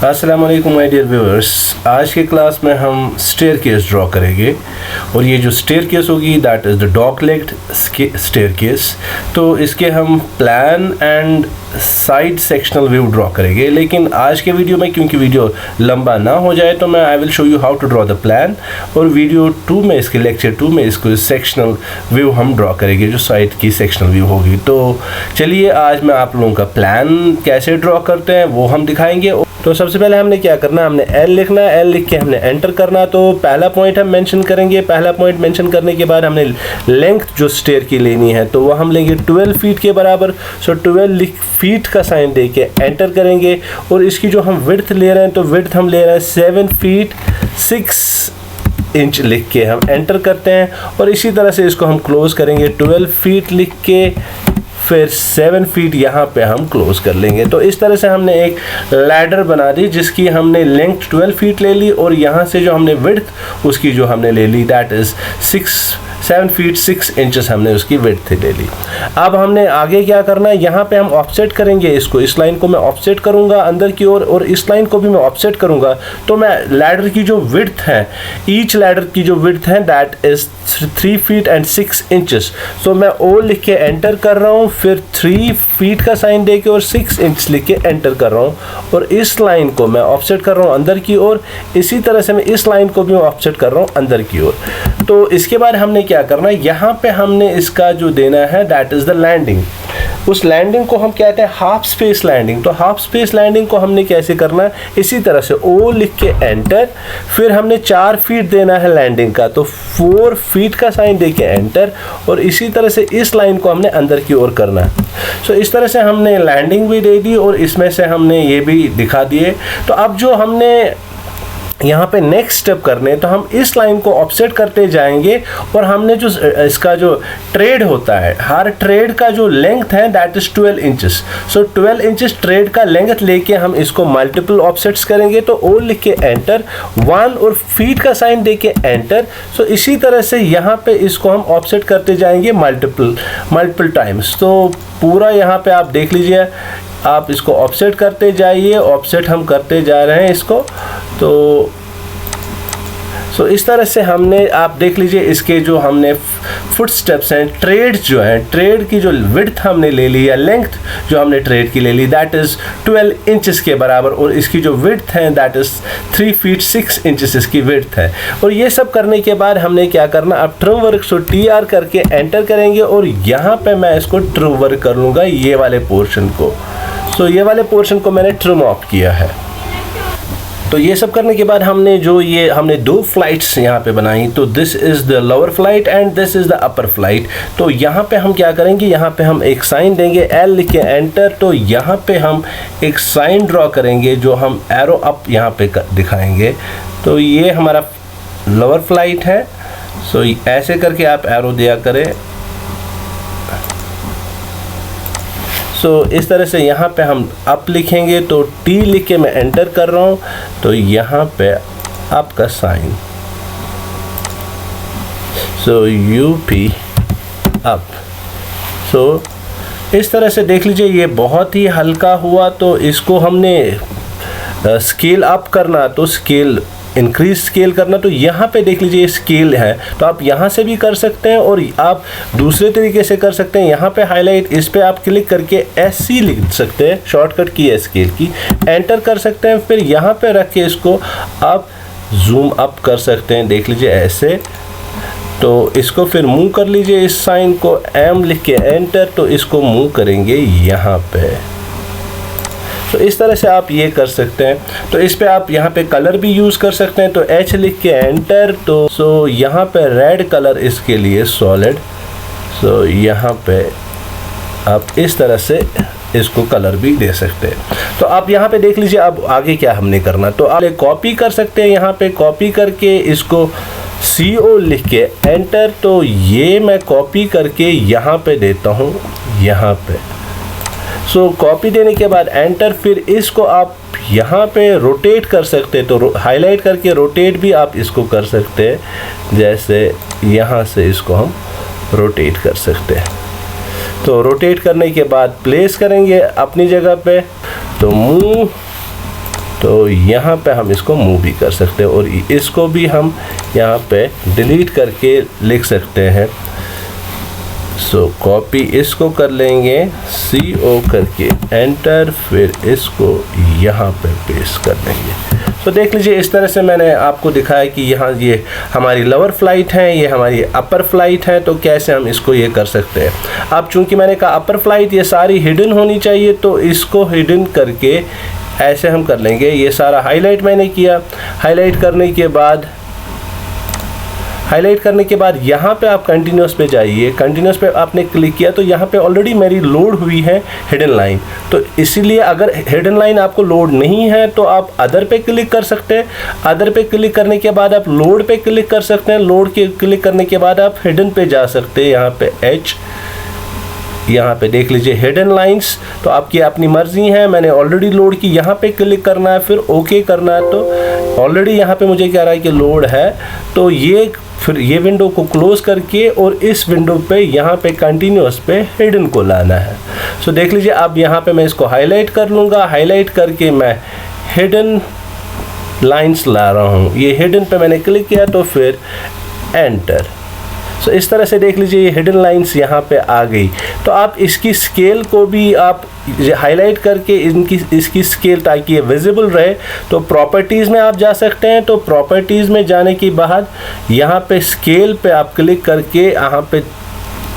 अस्सलाम वालेकुम my dear viewers. आज के क्लास में हम स्टेयरकेस ड्रॉ करेंगे और ये जो स्टेयरकेस होगी that is the dog legged staircase. तो इसके हम plan and side sectional view draw करेंगे, लेकिन आज के वीडियो में क्योंकि वीडियो लंबा ना हो जाए तो मैं I will show you how to draw the plan, और वीडियो 2 में इसके लेक्चर 2 में इसको सेक्शनल व्यू हम ड्रॉ करेंगे जो साइड की सेक्शनल व्यू होगी। तो चलिए आज मैं आप लोगों का प्लान कैसे ड्रॉ करते हैं वो हम दिखाएंगे। तो सबसे पहले हमने क्या करना है, हमने एल लिखना है, एल लिख के हमने एंटर करना। तो पहला पॉइंट हम मेंशन करेंगे। पहला पॉइंट मेंशन करने के बाद हमने लेंथ जो स्टेयर की लेनी है तो वह हम लेंगे 12 फीट के बराबर। सो 12 फीट का साइन दे के एंटर करेंगे, और इसकी जो हम विड्थ ले रहे हैं तो विड्थ हम ले रहे हैं 7 फीट 6 इंच लिख के हम एंटर करते हैं, और इसी तरह से इसको हम क्लोज करेंगे 12 फीट लिख के, फिर 7 फीट यहाँ पे हम क्लोज कर लेंगे। तो इस तरह से हमने एक लैडर बना दी जिसकी हमने लेंथ 12 फीट ले ली, और यहाँ से जो हमने विड्थ उसकी जो हमने ले ली दैट इज़ 7 फीट 6 इंचेस हमने उसकी विड्थ ले ली। अब हमने आगे क्या करना है, यहाँ पे हम ऑफसेट करेंगे इसको। इस लाइन को मैं ऑफसेट करूँगा अंदर की ओर, और इस लाइन को भी मैं ऑफसेट करूँगा। तो मैं लैडर की जो विड्थ है, ईच लैडर की जो विड्थ है that is 3 feet and 6 inches. So मैं ओ लिख के एंटर कर रहा हूँ, फिर 3 फीट का साइन दे के और 6 इंच लिख के एंटर कर रहा हूँ, और इस लाइन को मैं ऑफसेट कर रहा हूँ अंदर की ओर। इसी तरह से मैं इस लाइन को भी ऑफसेट कर रहा हूँ अंदर की ओर। तो इसके बाद हमने क्या करना है, यहाँ पे हमने इसका जो देना है दैट इज़ द लैंडिंग। उस लैंडिंग को हम कहते हैं हाफ स्पेस लैंडिंग। तो हाफ स्पेस लैंडिंग को हमने कैसे करना है, इसी तरह से ओ लिख के एंटर, फिर हमने 4 फीट देना है लैंडिंग का, तो 4 फीट का साइन दे के एंटर, और इसी तरह से इस लाइन को हमने अंदर की ओर करना है। सो इस तरह से हमने लैंडिंग भी दे दी और इसमें से हमने ये भी दिखा दिए। तो अब जो हमने यहाँ पे नेक्स्ट स्टेप करने, तो हम इस लाइन को ऑफसेट करते जाएंगे, और हमने जो इसका जो ट्रेड होता है, हर ट्रेड का जो लेंथ है that is 12 inches. So 12 inches trade का लेंथ लेके हम इसको मल्टीपल ऑफसेट्स करेंगे। तो ओ लिख के एंटर, 1 और फीट का साइन दे के एंटर। सो इसी तरह से यहाँ पे इसको हम ऑफसेट करते जाएंगे मल्टीपल टाइम्स। तो पूरा यहाँ पे आप देख लीजिए, आप इसको ऑफसेट करते जाइए, ऑफसेट हम करते जा रहे हैं इसको। तो इस तरह से हमने, आप देख लीजिए इसके जो हमने फुट स्टेप्स हैं, ट्रेड जो है, ट्रेड की जो विड्थ हमने ले ली या लेंथ जो हमने ट्रेड की ले ली दैट इज़ 12 इंचेस के बराबर, और इसकी जो विड्थ है दैट इज़ 3 फीट 6 इंचेस इसकी विड्थ है। और ये सब करने के बाद हमने क्या करना, अब ट्रिम वर्क, सो TR करके एंटर करेंगे, और यहाँ पे मैं इसको ट्रिम वर्क कर लूँगा ये वाले पोर्शन को। सो ये वाले पोर्शन को मैंने ट्रिम ऑफ किया है। तो ये सब करने के बाद हमने हमने 2 फ्लाइट्स यहाँ पे बनाई। तो this is the lower flight and this is the upper flight. तो यहाँ पे हम क्या करेंगे, यहाँ पे हम एक साइन देंगे, एल लिख के एंटर। तो यहाँ पे हम एक साइन ड्रॉ करेंगे जो हम एरो अप यहाँ पे दिखाएंगे। तो ये हमारा लोअर फ्लाइट है। सो ऐसे करके आप एरो दिया करें। सो इस तरह से यहाँ पे हम अप लिखेंगे, तो टी लिख के मैं एंटर कर रहा हूँ, तो यहाँ पे अप का साइन, सो यूपी अप। सो इस तरह से देख लीजिए ये बहुत ही हल्का हुआ। तो इसको हमने स्केल अप करना, तो स्केल इंक्रीज स्केल करना, तो यहाँ पे देख लीजिए स्केल है, तो आप यहाँ से भी कर सकते हैं और आप दूसरे तरीके से कर सकते हैं। यहाँ पे हाईलाइट, इस पे आप क्लिक करके SC लिख सकते हैं, शॉर्टकट की है स्केल की, एंटर कर सकते हैं। फिर यहाँ पे रख के इसको आप जूम अप कर सकते हैं, देख लीजिए ऐसे। तो इसको फिर मूव कर लीजिए, इस साइन को M लिख के एंटर, तो इसको मूव करेंगे यहाँ पे। तो इस तरह से आप ये कर सकते हैं। तो इस पे आप यहाँ पे कलर भी यूज़ कर सकते हैं, तो H लिख के एंटर। तो सो यहाँ पे रेड कलर इसके लिए सॉलिड। सो यहाँ पे आप इस तरह से इसको कलर भी दे सकते हैं। तो आप यहाँ पे देख लीजिए अब आगे क्या हमने करना। तो आप कॉपी कर सकते हैं, यहाँ पे कॉपी करके इसको CO लिख के एंटर। तो ये मैं कॉपी करके यहाँ पे देता हूँ, यहाँ पे। सो कॉपी देने के बाद एंटर, फिर इसको आप यहाँ पे रोटेट कर सकते हैं। तो हाईलाइट करके रोटेट भी आप इसको कर सकते हैं, जैसे यहाँ से इसको हम रोटेट कर सकते हैं। तो रोटेट करने के बाद प्लेस करेंगे अपनी जगह पे। तो मूव तो यहाँ पे हम इसको मूव भी कर सकते हैं और इसको भी हम यहाँ पे डिलीट करके लिख सकते हैं। सो कॉपी इसको कर लेंगे, CO करके एंटर, फिर इसको यहाँ पे पेस्ट कर लेंगे। तो देख लीजिए इस तरह से मैंने आपको दिखाया कि यहाँ ये हमारी लोअर फ्लाइट है, ये हमारी अपर फ्लाइट है, तो कैसे हम इसको ये कर सकते हैं। अब चूंकि मैंने कहा अपर फ्लाइट ये सारी हिडन होनी चाहिए, तो इसको हिडन करके ऐसे हम कर लेंगे। ये सारा हाईलाइट मैंने किया, हाईलाइट करने के बाद यहाँ पे आप कंटिन्यूस पे जाइए। कंटिन्यूस पे आपने क्लिक किया तो यहाँ पे ऑलरेडी मेरी लोड हुई है हिडन लाइन, तो इसीलिए अगर हिडन लाइन आपको लोड नहीं है तो आप अदर पे क्लिक कर सकते हैं। अदर पे क्लिक करने के बाद आप लोड पे क्लिक कर सकते हैं। लोड के क्लिक करने के बाद आप हिडन पे जा सकते हैं। यहाँ पे H, यहाँ पे देख लीजिए हिडन लाइंस, तो आपकी अपनी मर्जी है। मैंने ऑलरेडी लोड की, यहाँ पे क्लिक करना है, फिर ओके करना है। तो ऑलरेडी यहाँ पे मुझे कह रहा है कि लोड है, तो फिर ये विंडो को क्लोज करके और इस विंडो पे यहाँ पे कंटिन्यूस पे हिडन को लाना है। सो देख लीजिए अब यहाँ पे मैं इसको हाईलाइट कर लूँगा। हाईलाइट करके मैं हिडन लाइंस ला रहा हूँ। ये हिडन पे मैंने क्लिक किया तो फिर एंटर। सो इस तरह से देख लीजिए ये हिडन लाइंस यहाँ पे आ गई। तो आप इसकी स्केल को भी आप हाईलाइट करके इसकी स्केल, ताकि ये विजिबल रहे, तो प्रॉपर्टीज़ में आप जा सकते हैं। तो प्रॉपर्टीज़ में जाने के बाद यहाँ पे स्केल पे आप क्लिक करके यहाँ पे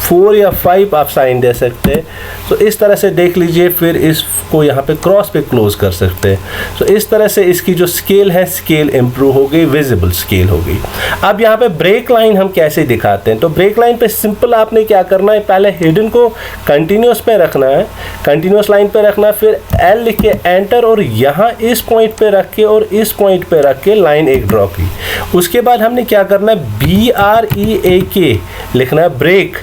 4 या 5 आप साइन दे सकते हैं। तो इस तरह से देख लीजिए, फिर इसको यहाँ पे क्रॉस पे क्लोज कर सकते हैं। तो इस तरह से इसकी जो स्केल है, स्केल इम्प्रूव हो गई, विजिबल स्केल हो गई। अब यहाँ पे ब्रेक लाइन हम कैसे दिखाते हैं, तो ब्रेक लाइन पे सिंपल आपने क्या करना है, पहले हिडन को कंटिन्यूस पे रखना है, कंटिन्यूस लाइन पे रखना, फिर L लिख के एंटर, और यहाँ इस पॉइंट पे रख के और इस पॉइंट पे रख के लाइन एक ड्रॉ की। उसके बाद हमने क्या करना है, BREAK लिखना है, ब्रेक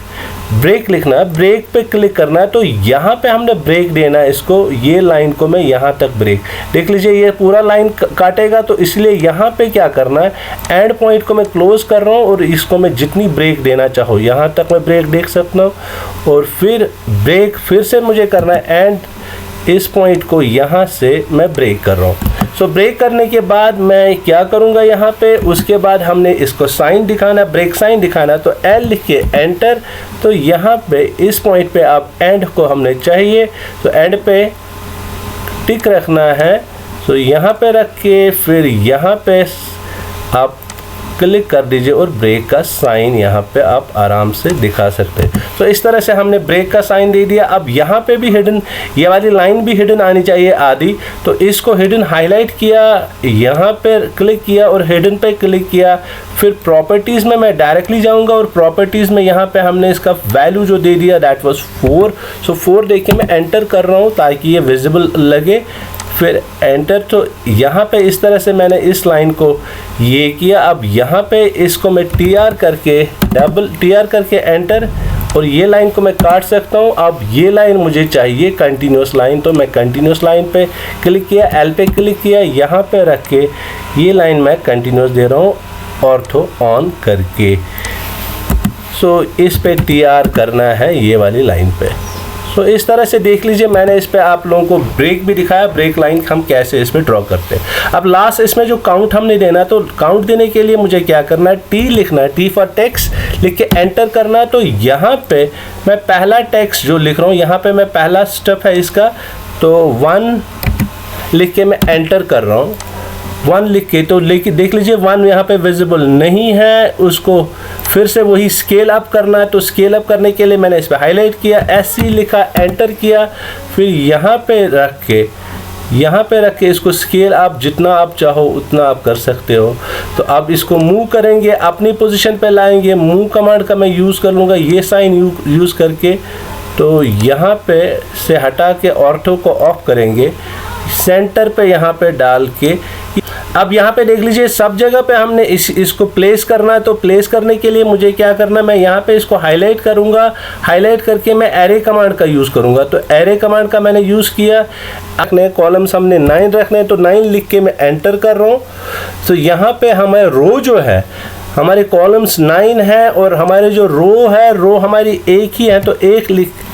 लिखना है, ब्रेक पे क्लिक करना है। तो यहाँ पे हमने ब्रेक देना है इसको, ये लाइन को मैं यहाँ तक ब्रेक, देख लीजिए ये पूरा लाइन काटेगा, तो इसलिए यहाँ पे क्या करना है, एंड पॉइंट को मैं क्लोज कर रहा हूँ और इसको मैं जितनी ब्रेक देना चाहूँ यहाँ तक मैं ब्रेक देख सकता हूँ। और फिर ब्रेक फिर से मुझे करना है, एंड इस पॉइंट को यहाँ से मैं ब्रेक कर रहा हूँ। सो ब्रेक करने के बाद मैं क्या करूँगा यहाँ पे, उसके बाद हमने इसको साइन दिखाना, ब्रेक साइन दिखाना, तो L लिख के एंटर। तो यहाँ पे इस पॉइंट पे आप एंड को हमने चाहिए, तो एंड पे टिक रखना है। तो यहाँ पे रख के फिर यहाँ पे आप क्लिक कर दीजिए और ब्रेक का साइन यहाँ पे आप आराम से दिखा सकते हैं। तो इस तरह से हमने ब्रेक का साइन दे दिया। अब यहाँ पे भी हिडन, ये वाली लाइन भी हिडन आनी चाहिए आधी, तो इसको हिडन हाईलाइट किया, यहाँ पे क्लिक किया और हिडन पे क्लिक किया। फिर प्रॉपर्टीज़ में मैं डायरेक्टली जाऊँगा और प्रॉपर्टीज़ में यहाँ पे हमने इसका वैल्यू जो दे दिया दैट वाज 4। सो 4 देखिए मैं एंटर कर रहा हूँ ताकि ये विजिबल लगे, फिर एंटर। तो यहाँ पे इस तरह से मैंने इस लाइन को ये किया। अब यहाँ पे इसको मैं TR करके, डबल TR करके एंटर, और ये लाइन को मैं काट सकता हूँ। अब ये लाइन मुझे चाहिए कंटिन्यूस लाइन, तो मैं कंटिन्यूस लाइन पे क्लिक किया, L पे क्लिक किया, यहाँ पे रख के ये लाइन मैं कंटिन्यूस दे रहा हूँ ऑर्थो ऑन करके। सो इस पे TR करना है ये वाली लाइन पे। तो इस तरह से देख लीजिए मैंने इस पे आप लोगों को ब्रेक भी दिखाया, ब्रेक लाइन हम कैसे इसमें ड्रॉ करते हैं। अब लास्ट इसमें जो काउंट हमने देना है, तो काउंट देने के लिए मुझे क्या करना है, T लिखना है, T फॉर टेक्स्ट लिख के एंटर करना है। तो यहाँ पे मैं पहला टेक्स्ट जो लिख रहा हूँ, यहाँ पे मैं पहला स्टेप है इसका, तो 1 लिख के मैं एंटर कर रहा हूँ। 1 लिख के, तो देख लीजिए 1 यहाँ पे विजिबल नहीं है, उसको फिर से वही स्केल अप करना है। तो स्केल अप करने के लिए मैंने इस पर हाईलाइट किया, SC लिखा, एंटर किया, फिर यहाँ पे रख के इसको स्केल आप जितना आप चाहो उतना आप कर सकते हो। तो अब इसको मूव करेंगे, अपनी पोजीशन पे लाएंगे। मूव कमांड का मैं यूज़ कर लूँगा ये साइन यूज़ करके। तो यहाँ पे से हटा के ऑर्थो को ऑफ करेंगे, सेंटर पे यहाँ पे डाल के। अब यहाँ पे देख लीजिए सब जगह पे हमने इसको प्लेस करना है। तो प्लेस करने के लिए मुझे क्या करना है, मैं यहाँ पे इसको हाईलाइट करूँगा, हाईलाइट करके मैं एरे कमांड का यूज़ करूँगा। तो एरे कमांड का मैंने यूज़ किया। अपने कॉलम्स हमने 9 रखने हैं, तो 9 लिख के मैं एंटर कर रहा हूँ। तो यहाँ पे हमारे रो जो है, हमारे कॉलम्स 9 है और हमारे जो रो है, रो हमारी एक ही है, तो 1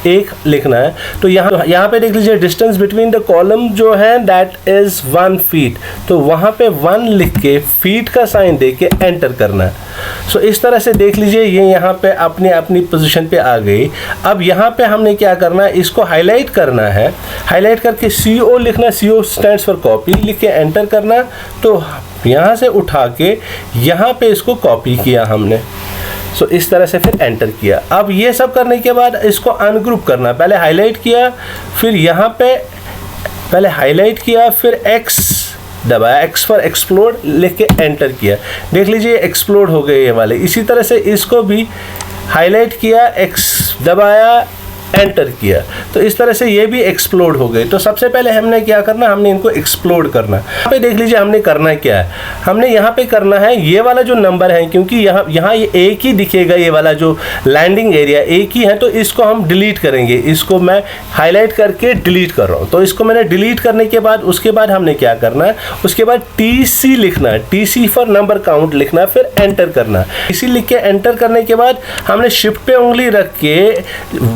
1 लिखना है। तो यहाँ पे देख लीजिए डिस्टेंस बिटवीन द कॉलम जो है दैट इज़ 1 फीट, तो वहाँ पे 1 लिख के फीट का साइन दे के एंटर करना है। सो इस तरह से देख लीजिए ये यहाँ पे अपनी पोजीशन पे आ गई। अब यहाँ पे हमने क्या करना है, इसको हाईलाइट करना है, हाईलाइट करके CO लिखना, CO स्टैंड्स फॉर कॉपी, लिख के एंटर करना। तो यहाँ से उठा के यहाँ पे इसको कॉपी किया हमने। सो इस तरह से फिर एंटर किया। अब ये सब करने के बाद इसको अनग्रुप करना, पहले हाईलाइट किया, फिर यहाँ पे पहले हाईलाइट किया, फिर X दबाया, X फॉर एक्सप्लोड लिख के एंटर किया। देख लीजिए एक्सप्लोड हो गए ये वाले। इसी तरह से इसको भी हाईलाइट किया, X दबाया, एंटर किया, तो इस तरह से ये भी एक्सप्लोड हो गए। तो सबसे पहले हमने क्या करना, हमने इनको एक्सप्लोड करना। यहाँ पे देख लीजिए हमने करना क्या है, हमने यहाँ पे करना है ये वाला जो नंबर है, क्योंकि यहाँ ये एक ही दिखेगा, ये वाला जो लैंडिंग एरिया एक ही है, तो इसको हम डिलीट करेंगे। इसको मैं हाईलाइट करके डिलीट कर रहा हूँ। तो इसको मैंने डिलीट करने के बाद उसके बाद हमने क्या करना है, उसके बाद TC लिखना है, TC फॉर नंबर काउंट लिखना, फिर एंटर करना। TC लिख के एंटर करने के बाद हमने शिफ्ट पे उंगली रख के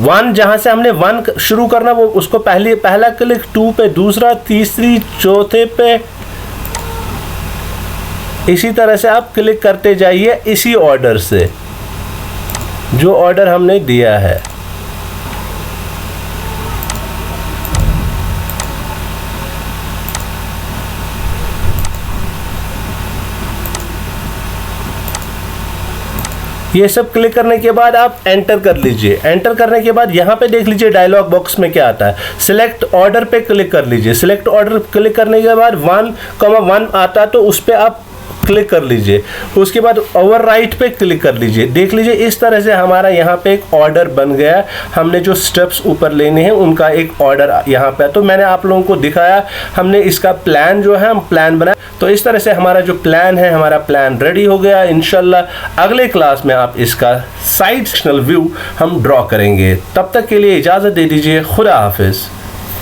1 जहाँ से हमने 1 शुरू करना वो उसको पहला क्लिक 2 पे, दूसरा, तीसरी, चौथे पे, इसी तरह से आप क्लिक करते जाइए इसी ऑर्डर से जो ऑर्डर हमने दिया है। ये सब क्लिक करने के बाद आप एंटर कर लीजिए। एंटर करने के बाद यहाँ पे देख लीजिए डायलॉग बॉक्स में क्या आता है, सिलेक्ट ऑर्डर पे क्लिक कर लीजिए। सिलेक्ट ऑर्डर क्लिक करने के बाद 1,1 आता है, तो उस पर आप क्लिक कर लीजिए। उसके बाद ओवरराइट पे क्लिक कर लीजिए। देख लीजिए इस तरह से हमारा यहाँ पे एक ऑर्डर बन गया। हमने जो स्टेप्स ऊपर लेने हैं उनका एक ऑर्डर यहाँ पे, तो मैंने आप लोगों को दिखाया। हमने इसका प्लान जो है हम प्लान बनाया। तो इस तरह से हमारा जो प्लान है, हमारा प्लान रेडी हो गया। इंशाल्लाह अगले क्लास में आप इसका साइड सेक्शनल व्यू हम ड्रॉ करेंगे। तब तक के लिए इजाज़त दे दीजिए। खुदा हाफिज़।